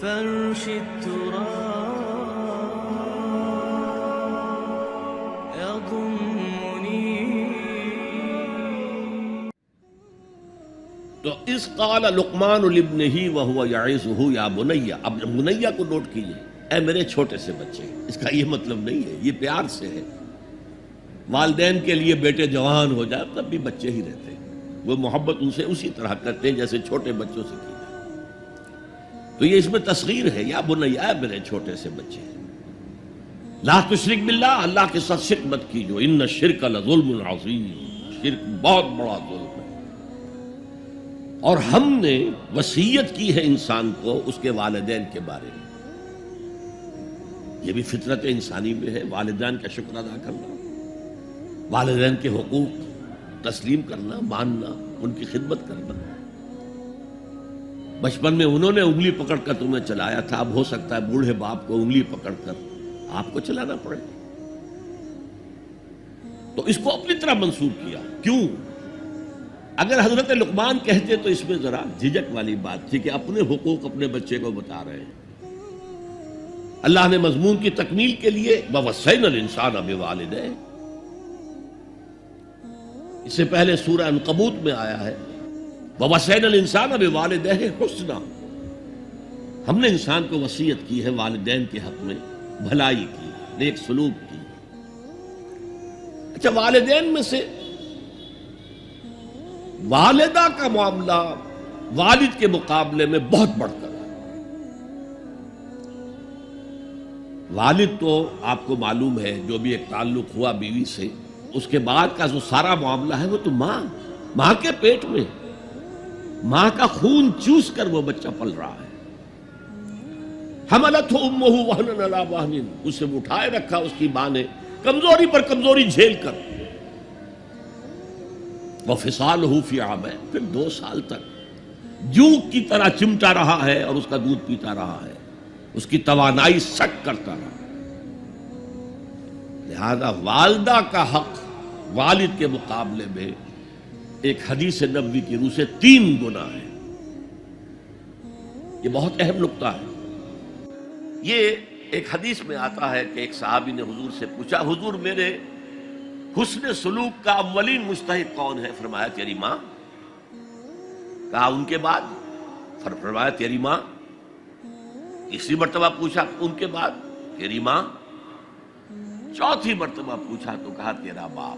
فرش التراب يضمني. تو اس قال لقمان لابنہ وهو یعظہ یا بنی، اب بنیہ کو نوٹ کیجئے، اے میرے چھوٹے سے بچے. اس کا یہ مطلب نہیں ہے، یہ پیار سے ہے. والدین کے لیے بیٹے جوان ہو جائے تب بھی بچے ہی رہتے ہیں، وہ محبت ان سے اسی طرح کرتے ہیں جیسے چھوٹے بچوں سے کی جائے. تو یہ اس میں تصغیر ہے، یا بنی، اے میرے چھوٹے سے بچے، لا تشرک باللہ، اللہ کے ساتھ شرک مت کیجو، ان الشرک لظلم عظیم، شرک بہت بڑا ظلم ہے. اور ہم نے وصیت کی ہے انسان کو اس کے والدین کے بارے میں. یہ بھی فطرت انسانی میں ہے، والدین کا شکر ادا کرنا، والدین کے حقوق تسلیم کرنا، ماننا، ان کی خدمت کرنا. بچپن میں انہوں نے انگلی پکڑ کر تمہیں چلایا تھا، اب ہو سکتا ہے بوڑھے باپ کو انگلی پکڑ کر آپ کو چلانا پڑے. تو اس کو اپنی طرح منسوب کیا. کیوں؟ اگر حضرت لقمان کہتے تو اس میں ذرا جھجک والی بات تھی کہ اپنے حقوق اپنے بچے کو بتا رہے ہیں. اللہ نے مضمون کی تکمیل کے لیے وَوَصَّيْنَا الْإِنسَانَ بِوَالِدَيْهِ، اس سے پہلے سورہ عنکبوت میں آیا ہے وَوَصَّيْنَا الْإِنسَانَ بِوَالِدَيْهِ حُسْنًا، ہم نے انسان کو وصیت کی ہے والدین کے حق میں بھلائی کی، نیک سلوک کی. اچھا، والدین میں سے والدہ کا معاملہ والد کے مقابلے میں بہت بڑھ کر ہے. والد تو آپ کو معلوم ہے جو بھی ایک تعلق ہوا بیوی سے، اس کے بعد کا جو سارا معاملہ ہے وہ تو ماں کے پیٹ میں، ماں کا خون چوس کر وہ بچہ پل رہا ہے. حملتہ امہ وہنا علی وہن، اسے اٹھائے رکھا اس کی ماں نے کمزوری پر کمزوری جھیل کر. وفصالہ فی عامین، پھر 2 سال تک جوک کی طرح چمٹا رہا ہے اور اس کا دودھ پیتا رہا ہے، اس کی توانائی سٹ کرتا رہا. لہذا والدہ کا حق والد کے مقابلے میں ایک حدیث نبوی کی روح سے 3 گنا ہے. یہ بہت اہم نقطہ ہے. یہ ایک حدیث میں آتا ہے کہ ایک صحابی نے حضور سے پوچھا، حضور میرے حسن سلوک کا اولین مستحق کون ہے؟ فرمایا تیری ماں. کہا ان کے بعد؟ فرمایا تیری ماں. تیسری مرتبہ پوچھا ان کے بعد؟ تیری ماں. چوتھی مرتبہ پوچھا تو کہا تیرا باپ.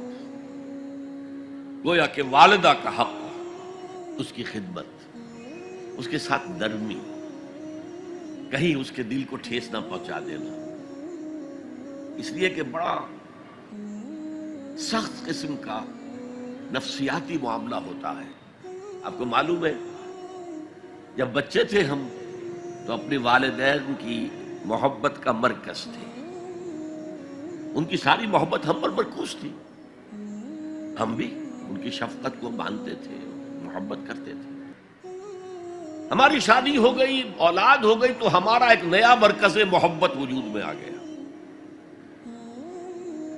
گویا کہ والدہ کا حق، اس کی خدمت، اس کے ساتھ نرمی، کہیں اس کے دل کو ٹھیس نہ پہنچا دینا. اس لیے کہ بڑا سخت قسم کا نفسیاتی معاملہ ہوتا ہے. آپ کو معلوم ہے جب بچے تھے ہم تو اپنے والدین کی محبت کا مرکز تھے. ان کی ساری محبت ہم پر مرکوز تھی. ہم بھی ان کی شفقت کو مانتے تھے، محبت کرتے تھے. ہماری شادی ہو گئی، اولاد ہو گئی تو ہمارا ایک نیا مرکز محبت وجود میں آ گیا.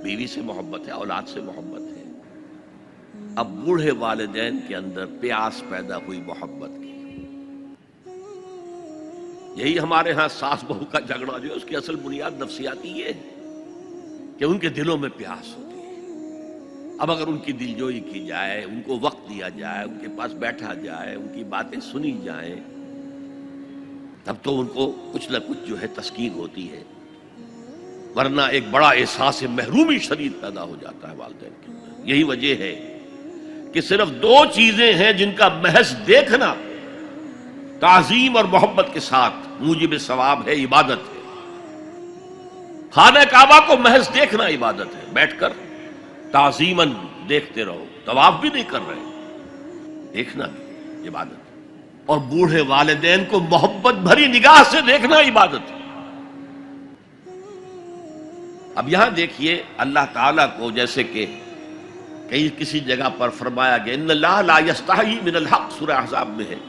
بیوی سے محبت ہے، اولاد سے محبت ہے. اب بوڑھے والدین کے اندر پیاس پیدا ہوئی محبت کی. یہی ہمارے ہاں ساس بہو کا جھگڑا جو ہے اس کی اصل بنیاد نفسیاتی یہ ہے کہ ان کے دلوں میں پیاس ہوتی ہے. اب اگر ان کی دلجوئی کی جائے، ان کو وقت دیا جائے، ان کے پاس بیٹھا جائے، ان کی باتیں سنی جائیں، تب تو ان کو کچھ نہ کچھ جو ہے تسکین ہوتی ہے. ورنہ ایک بڑا احساس محرومی شدید پیدا ہو جاتا ہے والدین کے اندر. یہی وجہ ہے کہ صرف 2 چیزیں ہیں جن کا محض دیکھنا تعظیم اور محبت کے ساتھ موجب ثواب ہے، عبادت ہے. خانہ کعبہ کو محض دیکھنا عبادت ہے، بیٹھ کر تعظیماً دیکھتے رہو، طواف بھی نہیں کر رہے، دیکھنا بھی عبادت ہے. اور بوڑھے والدین کو محبت بھری نگاہ سے دیکھنا عبادت ہے. اب یہاں دیکھیے اللہ تعالیٰ کو جیسے کہ کئی کسی جگہ پر فرمایا گیا ان اللہ لا یستحیی من الحق، سورہ احزاب میں ہے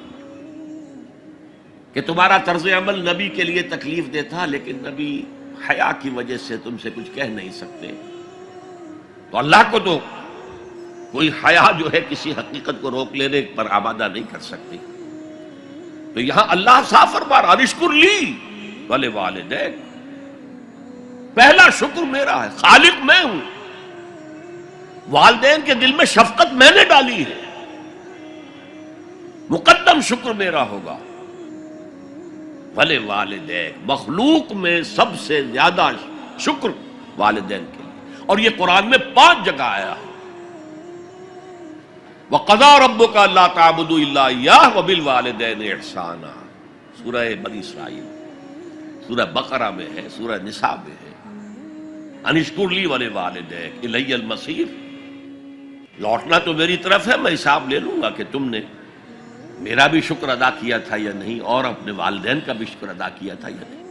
کہ تمہارا طرز عمل نبی کے لیے تکلیف دیتا لیکن نبی حیا کی وجہ سے تم سے کچھ کہہ نہیں سکتے. تو اللہ کو تو کوئی حیا جو ہے کسی حقیقت کو روک لینے پر آمادہ نہیں کر سکتی. تو یہاں اللہ صاف فرما رہا اشکر لی ولی والدیک، پہلا شکر میرا ہے، خالق میں ہوں، والدین کے دل میں شفقت میں نے ڈالی ہے، مقدم شکر میرا ہوگا۔ ولی والدیک، مخلوق میں سب سے زیادہ شکر والدین کے لیے، اور یہ قرآن میں 5 جگہ آیا ہے۔ وَقَضَىٰ رَبُّكَ أَلَّا تَعْبُدُوا إِلَّا إِيَّاهُ وَبِالْوَالِدَيْنِ إِحْسَانًا، سورہ بنی اسرائیل، سورہ بقرہ میں ہے، سورہ نساء میں ہے۔ ان اشکر لی ولوالدیک الی المصیر، لوٹنا تو میری طرف ہے، میں حساب لے لوں گا کہ تم نے میرا بھی شکر ادا کیا تھا یا نہیں، اور اپنے والدین کا بھی شکر ادا کیا تھا یا نہیں۔